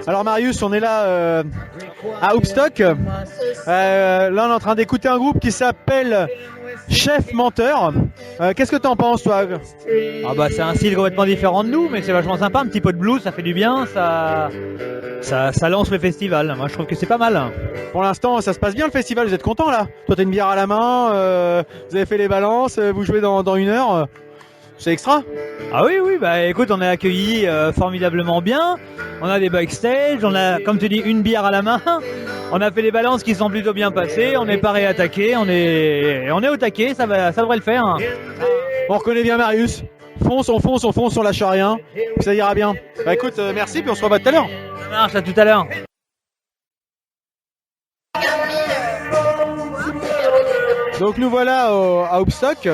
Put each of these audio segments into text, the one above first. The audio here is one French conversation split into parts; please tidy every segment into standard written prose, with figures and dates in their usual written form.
Alors Marius, on est là à Hoopstock. Là on est en train d'écouter un groupe qui s'appelle Chef Menteur. Qu'est-ce que t'en penses toi? Ah bah c'est un style complètement différent de nous, mais c'est vachement sympa, un petit peu de blues, ça fait du bien, ça lance le festival. Moi je trouve que c'est pas mal. Pour l'instant ça se passe bien le festival, vous êtes content là? Toi t'as une bière à la main, vous avez fait les balances, vous jouez dans une heure. C'est extra. Ah oui, bah écoute, on est accueillis formidablement bien. On a des backstage, on a, comme tu dis, une bière à la main. On a fait les balances qui sont plutôt bien passées. On est pas réattaqué, on est au taquet, ça devrait le faire. On reconnaît bien Marius. Fonce, on lâche rien. Ça ira bien. Bah écoute, merci, puis on se revoit tout à l'heure. Ça marche, à tout à l'heure. Donc nous voilà à Hoopstock.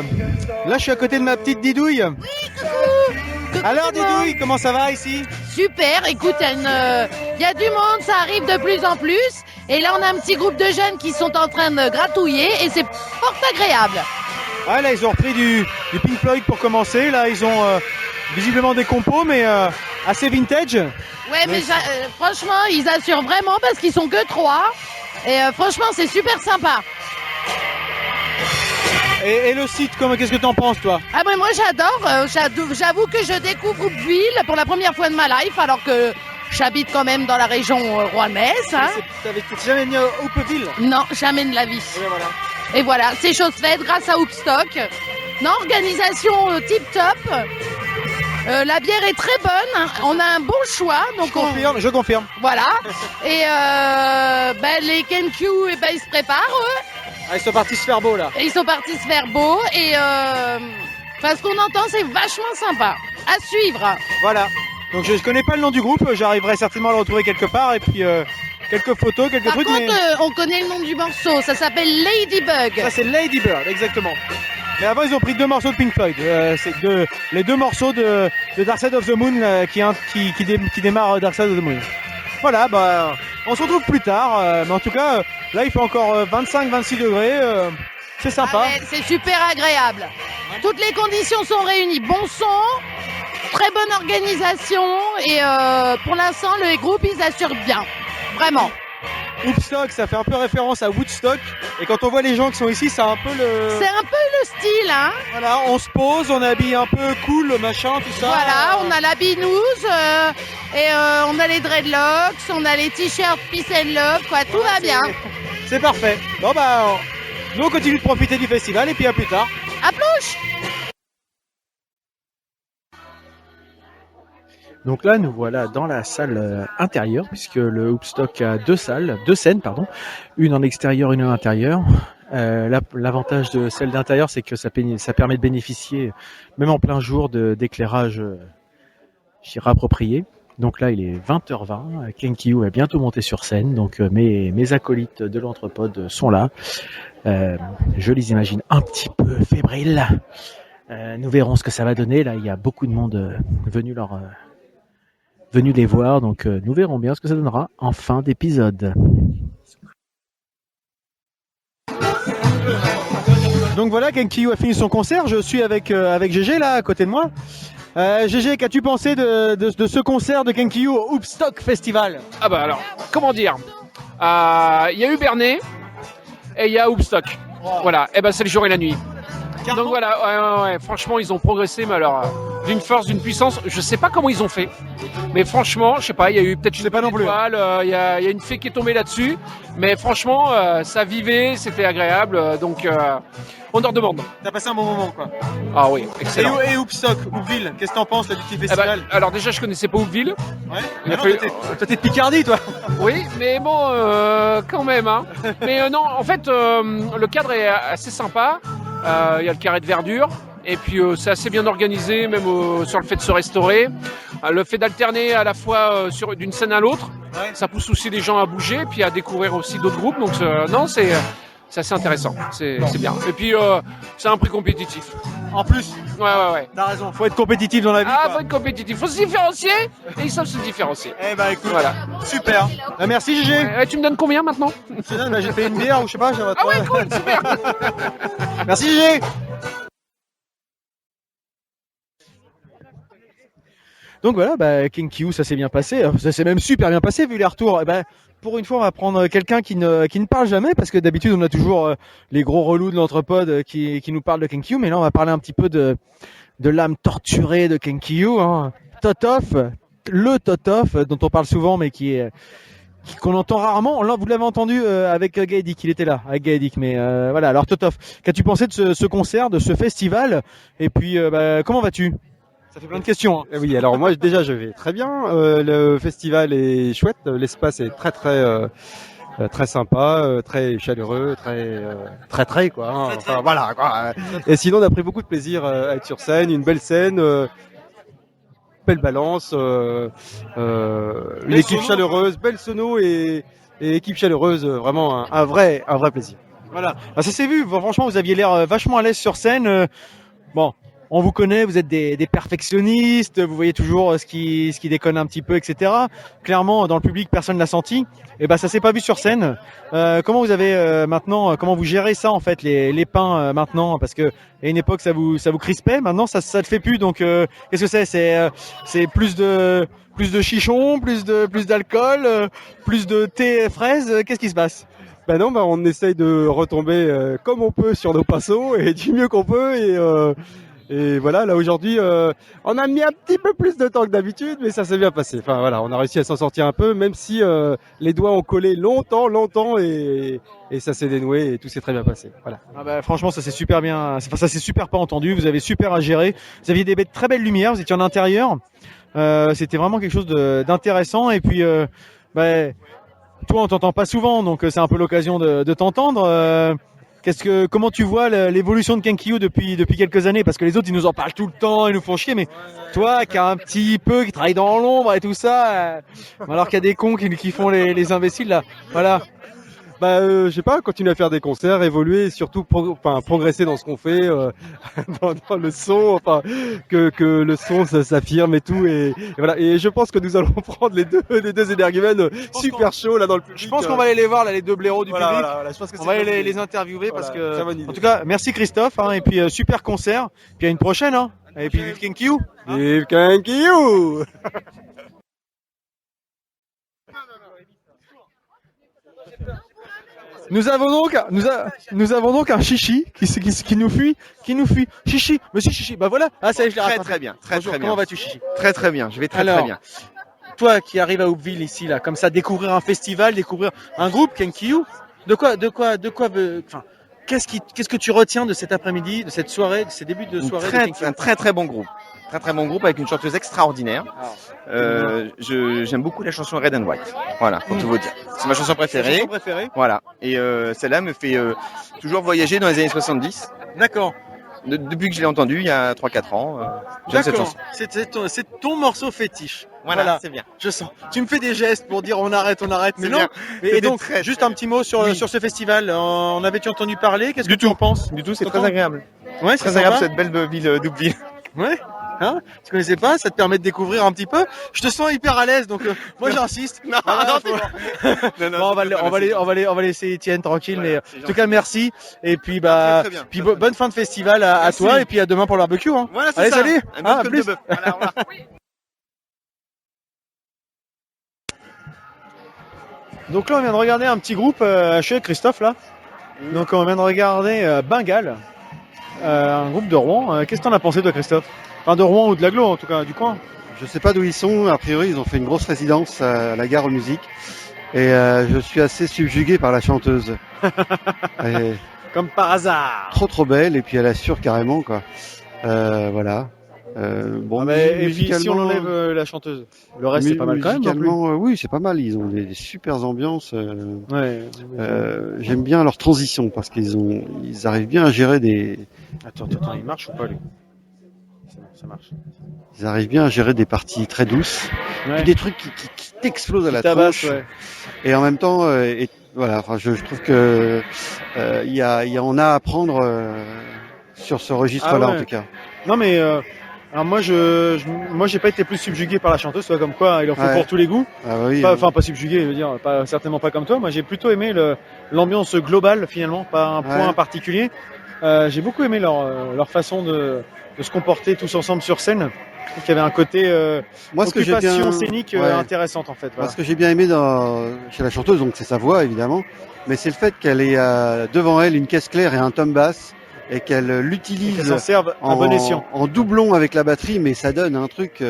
Là je suis à côté de ma petite Didouille. Oui, coucou. Alors Didouille, comment ça va ici? Super, écoute, il y a du monde, ça arrive de plus en plus. Et là on a un petit groupe de jeunes qui sont en train de gratouiller et c'est fort agréable. Ouais, là ils ont repris du Pink Floyd pour commencer. Là ils ont visiblement des compos mais assez vintage. Ouais, mais franchement ils assurent vraiment parce qu'ils sont que 3. Et franchement c'est super sympa. Et le site, qu'est-ce que t'en penses toi? Ah ben moi j'adore, j'avoue que je découvre Hoopville pour la première fois de ma life alors que j'habite quand même dans la région rouennaise. Hein. T'avais jamais venu à Hoopville? Non, jamais de la vie. Voilà. Et voilà, c'est chose faite grâce à Hoopstock. Non, organisation tip top. La bière est très bonne, on a un bon choix. Donc je confirme. Voilà. Et les KenQ, ils se préparent eux. Ah, ils sont partis se faire beau là. Ils sont partis se faire beau et parce qu'on entend c'est vachement sympa. À suivre. Voilà. Donc je connais pas le nom du groupe, j'arriverai certainement à le retrouver quelque part et puis quelques photos, quelques trucs. Par contre, on connaît le nom du morceau, ça s'appelle Ladybug. Ça c'est Ladybird, exactement. Mais avant ils ont pris 2 morceaux de Pink Floyd. C'est les 2 morceaux de Dark Side of the Moon qui démarre Dark Side of the Moon. Voilà, bah on se retrouve plus tard. Mais en tout cas, là il fait encore 25-26 degrés. C'est sympa. Ah ouais, c'est super agréable. Toutes les conditions sont réunies. Bon son, très bonne organisation et pour l'instant le groupe ils assurent bien. Vraiment. Hoopstock, ça fait un peu référence à Woodstock. Et quand on voit les gens qui sont ici, c'est un peu le... C'est un peu le style, hein. Voilà, on se pose, on habille un peu cool, machin, tout ça. Voilà, on a la binouse, et on a les dreadlocks, on a les t-shirts Peace and Love, quoi, tout va bien. C'est parfait. Bon bah, nous on continue de profiter du festival et puis à plus tard. À plus. Donc là, nous voilà dans la salle intérieure, puisque le Hoopstock a 2 scènes, une en extérieur, une en intérieur. L'avantage de celle d'intérieur, c'est que ça permet de bénéficier, même en plein jour, d'éclairage approprié. Donc là, il est 20h20, Kenky va bientôt monter sur scène, donc mes acolytes de l'Entrepode sont là. Je les imagine un petit peu fébriles. Nous verrons ce que ça va donner. Là, il y a beaucoup de monde venu les voir, donc nous verrons bien ce que ça donnera en fin d'épisode. Donc voilà, Kenky a fini son concert, je suis avec GG là à côté de moi. GG, qu'as-tu pensé de ce concert de Kenky au Hoopstock Festival? Ah bah alors, comment dire, il y a eu Bernet et il y a Hoopstock. Wow. Voilà, et ben c'est le jour et la nuit. Donc voilà, ouais, franchement ils ont progressé, mais alors d'une force, d'une puissance, je sais pas comment ils ont fait, mais franchement, je sais pas, il y a eu peut-être une étoile, il y a une fée qui est tombée là-dessus, mais franchement, ça vivait, c'était agréable, donc on en redemande. T'as passé un bon moment quoi. Ah oui, excellent. Et Hoopstock, Hoopville, qu'est-ce que t'en penses là, du petit festival? Alors déjà, je connaissais pas Hoopville. Ouais. Toi t'es de Picardie toi. Oui, mais bon, quand même. Hein. Mais non, en fait, le cadre est assez sympa. Il y a le carré de verdure. Et puis c'est assez bien organisé, même sur le fait de se restaurer. Le fait d'alterner à la fois d'une scène à l'autre, ça pousse aussi les gens à bouger, puis à découvrir aussi d'autres groupes. Donc non, c'est assez intéressant, c'est bien. Et puis c'est un prix compétitif. En plus. Ouais. T'as raison, faut être compétitif dans la vie. Faut être compétitif, faut se différencier, et ils savent se différencier. Eh bah écoute, voilà. Super. Merci GG. Tu me donnes combien maintenant? J'ai fait une bière ou je sais pas. Ah ouais, cool, super. Merci GG. Donc voilà, Kenkyu, ça s'est bien passé. Ça s'est même super bien passé vu les retours. Et pour une fois, on va prendre quelqu'un qui ne parle jamais, parce que d'habitude, on a toujours les gros relous de l'entrepode qui nous parlent de Kenkyu. Mais là, on va parler un petit peu de l'âme torturée de Kenkyu. Hein. Totof, le Totof, dont on parle souvent, mais qu'on entend rarement. Là, vous l'avez entendu avec Gaëdic, il était là, avec Gaëdic. Mais voilà, alors Totof, qu'as-tu pensé de ce concert, de ce festival? Et puis, comment vas-tu? Ça fait plein de questions. Hein. Oui, alors moi déjà je vais très bien. Le festival est chouette, l'espace est très sympa, très chaleureux, très quoi. Hein. Enfin, voilà quoi. Et sinon on a pris beaucoup de plaisir à être sur scène, une belle scène, belle balance, une équipe chaleureuse, belle sono et équipe chaleureuse, vraiment un vrai plaisir. Voilà, ça s'est vu. Franchement, vous aviez l'air vachement à l'aise sur scène. Bon. On vous connaît, vous êtes des perfectionnistes, vous voyez toujours ce qui déconne un petit peu, etc. Clairement, dans le public, personne l'a senti. Et ça s'est pas vu sur scène. Comment vous avez maintenant, comment vous gérez ça en fait, les pains maintenant? Parce que à une époque ça vous crispait, maintenant ça le fait plus. Donc qu'est-ce que c'est plus de chichons, plus d'alcool, plus de thé fraise. Qu'est-ce qui se passe? Non, on essaye de retomber comme on peut sur nos pinceaux et du mieux qu'on peut et voilà, là aujourd'hui, on a mis un petit peu plus de temps que d'habitude, mais ça s'est bien passé. Enfin voilà, on a réussi à s'en sortir un peu, même si les doigts ont collé longtemps et ça s'est dénoué et tout s'est très bien passé. Voilà. Franchement, ça s'est super bien. Ça s'est super pas entendu. Vous avez super à gérer. Vous aviez des très belles lumières. Vous étiez en intérieur. C'était vraiment quelque chose d'intéressant. Et puis, toi, on t'entend pas souvent, donc c'est un peu l'occasion de t'entendre. Comment tu vois l'évolution de Kenkyu depuis quelques années? Parce que les autres, ils nous en parlent tout le temps, ils nous font chier, mais toi, qui travaille dans l'ombre et tout ça, alors qu'il y a des cons qui font les imbéciles, là. Voilà. Je sais pas, continuer à faire des concerts, évoluer, et surtout progresser dans ce qu'on fait, dans le son, que le son ça s'affirme et tout, et voilà. Et je pense que nous allons prendre les deux énergumènes super chauds là dans le public. Je pense qu'on va aller les voir là, les deux blaireaux du public. Voilà, je pense que on va aller les interviewer parce que. En tout cas, merci Christophe, hein, et puis super concert. Puis à une prochaine, hein. Et puis vive Kenkyu. Vive Kenkyu. Nous avons donc un chichi qui nous fuit. Chichi, monsieur Chichi. Voilà. Ça y est, je l'ai raconté. Très bien. Bonjour, comment vas-tu, Chichi? Très bien. Je vais très bien. Toi qui arrives à Hoopville ici, là, comme ça, découvrir un festival, découvrir un groupe, Kenkyu, qu'est-ce que tu retiens de cet après-midi, de cette soirée, de ces débuts de soirée? Un très bon groupe. Très bon groupe avec une chanteuse extraordinaire. J'aime beaucoup la chanson Red and White. Voilà, pour tout vous dire. C'est ma chanson préférée. Voilà. Et celle-là me fait toujours voyager dans les années 70. D'accord. Depuis que je l'ai entendue, il y a 3-4 ans, j'aime cette chanson. C'est ton morceau fétiche. Voilà, c'est bien. Je sens. Tu me fais des gestes pour dire on arrête, mais non. Bien. Et donc, juste un petit mot sur ce festival. En avais-tu entendu parler? Qu'est-ce que tu en penses? Du tout, c'est très agréable. Ouais, très agréable cette belle ville d'Hoopville. Ouais. Hein? Tu connaissais pas? Ça te permet de découvrir un petit peu. Je te sens hyper à l'aise, donc moi j'insiste. Non, on va laisser Étienne tranquille, mais en tout cas merci. Et puis bonne fin de festival à toi, et puis à demain pour le barbecue. Hein. Voilà, allez, ça. salut. À plus. Voilà. Donc là on vient de regarder un petit groupe chez Christophe là. Donc on vient de regarder Bengal, un groupe de Rouen. Qu'est-ce que t'en as pensé toi, Christophe? Enfin, de Rouen ou de l'Aglo, en tout cas, du coin. Je sais pas d'où ils sont. A priori, ils ont fait une grosse résidence à la Gare aux Musiques. Et je suis assez subjugué par la chanteuse. Comme par hasard. Trop belle. Et puis elle assure carrément, quoi. Voilà. Et puis si on enlève la chanteuse, le reste c'est pas mal quand même. Musicalement, oui, c'est pas mal. Ils ont des super ambiances. J'aime bien leur transition parce ils arrivent bien à gérer des. Attends, il marche ou pas lui? Ça marche. Ils arrivent bien à gérer des parties très douces, puis des trucs qui t'explosent à la tronche. Et en même temps, voilà. Enfin, je trouve que on a à apprendre sur ce registre-là en tout cas. Non mais alors moi j'ai pas été plus subjugué par la chanteuse, soit comme quoi il en faut pour tous les goûts. Pas subjugué, je veux dire, certainement pas comme toi. Moi j'ai plutôt aimé l'ambiance globale finalement, pas un point particulier. J'ai beaucoup aimé leur façon de se comporter tous ensemble sur scène. Donc il y avait un côté Moi, ce que j'ai occupation bien, scénique ouais. intéressante en fait. Moi, Voilà. ce que j'ai bien aimé chez la chanteuse, donc c'est sa voix évidemment, mais c'est le fait qu'elle ait devant elle une caisse claire et un tom bass et qu'elle Et l'utilise qu'elle s'en serve à bon escient. en doublon avec la batterie, mais ça donne un truc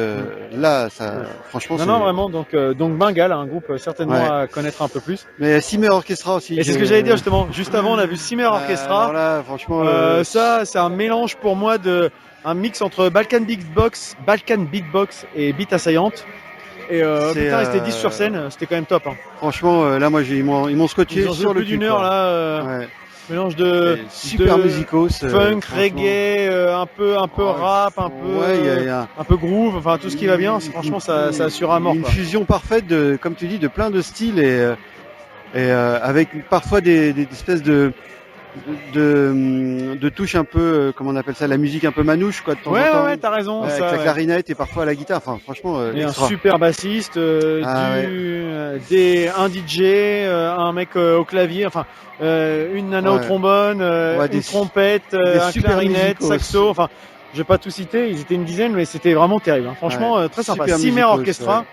là, ça, Ouais. franchement, Non, non, vraiment. Donc Bengal, un groupe certainement Ouais. à connaître un peu plus. Mais Simmer Orchestra aussi. Et c'est ce que j'allais dire justement. Juste avant, on a vu Simmer Orchestra. Alors là, franchement, Ça, c'est un mélange pour moi un mix entre Balkan Beatbox et Beat Assaillante. Et putain, c'était 10 sur scène, c'était quand même top. Hein. franchement, là, moi, ils m'ont scotché Ils ont sur joué le plus d'une cul, heure quoi. là. Ouais. Mélange de Super musicaux, funk, reggae, un peu rap, un peu Ouais, il y a un peu groove, enfin tout ce qui va bien. Franchement, ça assure à mort. une Quoi. fusion parfaite de, comme tu dis, de plein de styles et avec parfois des espèces de touches un peu, comment on appelle ça, la musique un peu manouche, quoi, de temps en temps. Ouais, t'as raison. Ouais, ça, avec la ouais. clarinette et parfois la guitare. Enfin, franchement, Et un extra. super bassiste, un DJ, un mec au clavier, enfin une nana au Ouais. trombone, Ouais, une des trompette, un super clarinette, musicos. saxo, enfin je vais pas tout citer, ils étaient une dizaine, mais c'était vraiment terrible. Hein. Franchement, Ouais. très sympa. Super Simmer musicos, Orchestra. ouais.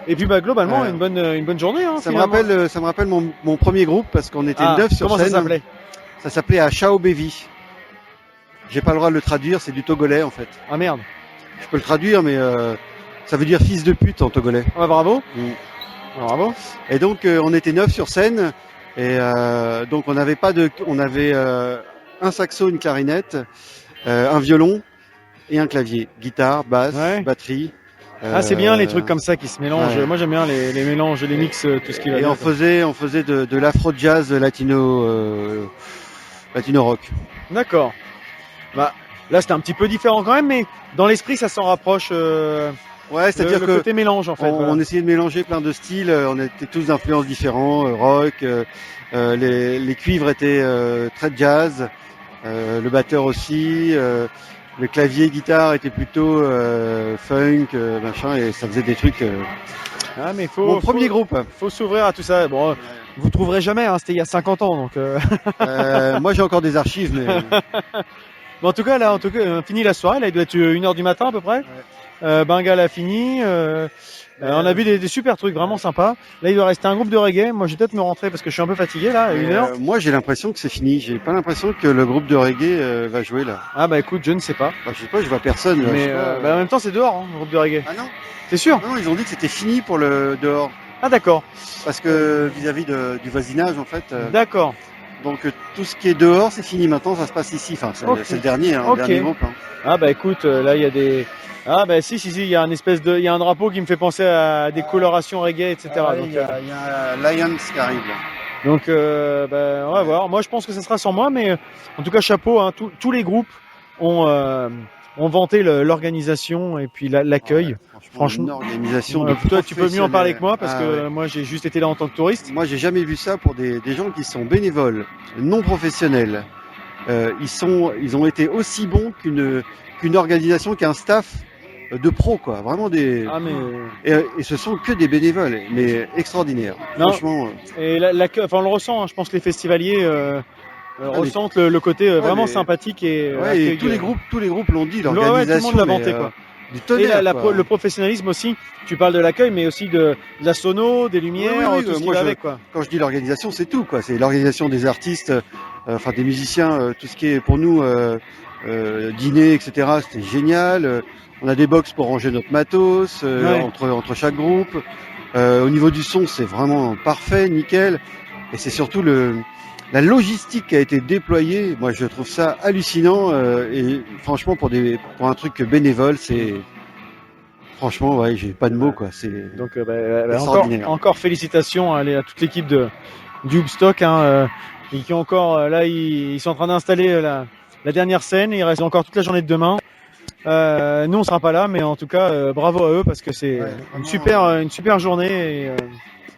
Et puis globalement Ouais. une bonne journée. Hein, Ça me finalement. rappelle mon premier groupe parce qu'on était 9 sur comment scène. ça s'appelait? Ça s'appelait Achao Bevi. J'ai pas le droit de le traduire, c'est du togolais en fait. Ah merde. Je peux le traduire, mais ça veut dire fils de pute en togolais. Ah, bravo. Bravo. Et donc on était 9 sur scène et donc on avait un saxo, une clarinette, un violon et un clavier, guitare, basse, Ouais. batterie. C'est bien les trucs comme ça qui se mélangent. ouais. Moi j'aime bien les mélanges, les mix, tout ce qui va Et bien. on faisait de l'afro jazz latino rock. D'accord. Bah là c'était un petit peu différent quand même, mais dans l'esprit ça s'en rapproche. Ouais, c'est-à-dire le que côté mélange en fait. on Voilà. essayait de mélanger plein de styles. On était tous d'influences différents, rock. Les cuivres étaient très jazz. Le batteur aussi. Le clavier, guitare était plutôt funk, machin, et ça faisait des trucs. Ah mais Mon premier groupe. Faut s'ouvrir à tout ça. Bon, vous trouverez jamais. Hein, c'était il y a 50 ans donc. Moi j'ai encore des archives, mais Bon, en tout cas là, on finit la soirée. Là, il doit être 1h du matin à peu près. Bengal a fini. On a vu des super trucs vraiment sympas. Là, il doit rester un groupe de reggae. Moi, je vais peut-être me rentrer parce que je suis un peu fatigué là, à 1h. moi j'ai l'impression que c'est fini. J'ai pas l'impression que le groupe de reggae va jouer là. Ah bah écoute, je ne sais pas. Je sais pas, je vois personne. là, je Mais sais pas. en même temps, c'est dehors, hein, le groupe de reggae. Ah non, T'es sûr? non, ils ont dit que c'était fini pour le dehors. Ah d'accord, Parce que vis-à-vis du voisinage en fait. d'accord. Donc tout ce qui est dehors c'est fini. Maintenant ça se passe ici. Enfin c'est Ok. c'est le dernier, Ok. le dernier groupe. Hein. Ah bah écoute, là il y a des. Ah bah si, il y a il y a un drapeau qui me fait penser à des colorations reggae, etc. Donc, Il y a Lions qui arrive là. donc, on va voir. Moi je pense que ça sera sans moi, mais en tout cas chapeau. Hein, tous les groupes ont vanté l'organisation et puis l'accueil. Franchement, une organisation de toi tu peux mieux en parler que moi parce que ouais. moi j'ai juste été là en tant que touriste. Moi j'ai jamais vu ça pour des gens qui sont bénévoles, non professionnels. Ils ont été aussi bons qu'une organisation, qu'un staff de pros quoi. Vraiment des. Ah mais Et ce sont que des bénévoles, mais extraordinaires. Non. Franchement. et l'accueil, enfin on le ressent. Hein, je pense que les festivaliers ressentent le côté vraiment mais- sympathique et Ouais, et accueil, tous les groupes l'ont dit. ouais, tout le L'organisation. monde l'a mais, vanté quoi. Du Et tonnerre, quoi. le professionnalisme aussi, tu parles de l'accueil, mais aussi de la sono, des lumières, Oui, tout ce qui moi, va avec quoi. Quand je dis l'organisation, c'est tout quoi. C'est l'organisation des artistes, enfin des musiciens, tout ce qui est pour nous dîner, etc. C'était génial. On a des box pour ranger notre matos Ouais. entre chaque groupe. Au niveau du son, c'est vraiment parfait, nickel. Et c'est surtout la logistique qui a été déployée. Moi, je trouve ça hallucinant. Et franchement, pour un truc bénévole, c'est franchement, ouais, j'ai pas de mots quoi. C'est Donc extraordinaire. encore félicitations à toute l'équipe du Hoopstock hein, et qui encore là ils sont en train d'installer la dernière scène. Il reste encore toute la journée de demain. Nous on sera pas là, mais en tout cas bravo à eux parce que c'est une super journée.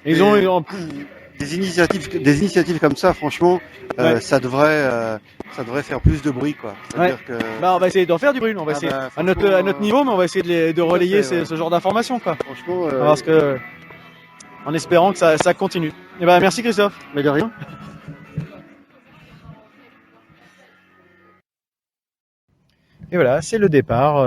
Et ils ont des initiatives comme ça, franchement, Ouais. ça devrait faire plus de bruit, quoi. C'est-à-dire que on va essayer d'en faire du bruit. On va Ah essayer bah, à notre niveau, mais on va essayer de relayer fait, ouais. ce genre d'informations quoi. franchement, Parce que en espérant que ça continue. Et merci Christophe. mais de rien. Et voilà, c'est le départ.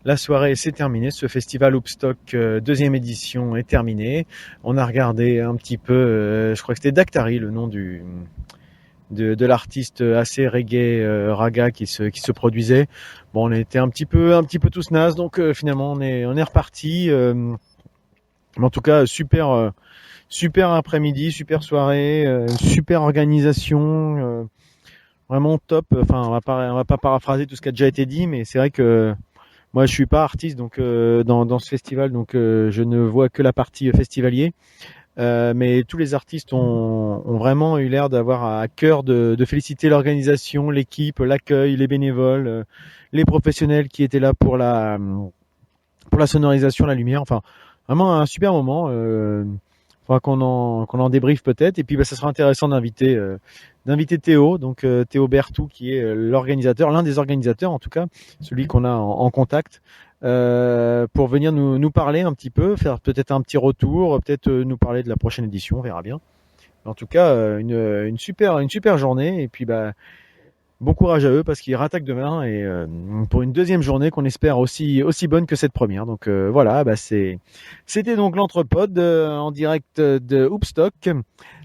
La soirée s'est terminée, ce festival Hoopstock deuxième édition est terminé. On a regardé un petit peu, je crois que c'était Daktari, le nom de l'artiste assez reggae raga qui se produisait. Bon, on était un petit peu tous nazes, donc finalement on est reparti. Mais en tout cas super après-midi, super soirée, super organisation, vraiment top. Enfin, on va pas paraphraser tout ce qui a déjà été dit, mais c'est vrai que moi, je suis pas artiste donc dans ce festival, donc je ne vois que la partie festivalier. Mais tous les artistes ont vraiment eu l'air d'avoir à cœur de féliciter l'organisation, l'équipe, l'accueil, les bénévoles, les professionnels qui étaient là pour la sonorisation, la lumière. Enfin, vraiment un super moment. Faudra qu'on en débriefe peut-être. Et puis, ça sera intéressant d'inviter Théo, donc Théo Bertou, qui est l'organisateur, l'un des organisateurs en tout cas, celui qu'on a en contact, pour venir nous parler un petit peu, faire peut-être un petit retour, peut-être nous parler de la prochaine édition, on verra bien. En tout cas, une super journée. Et puis, bon courage à eux parce qu'ils rattaquent demain et pour une deuxième journée qu'on espère aussi bonne que cette première. Donc voilà, c'était donc l'Entrepode en direct de Hoopstock.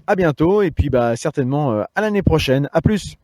À bientôt et puis certainement à l'année prochaine. À plus.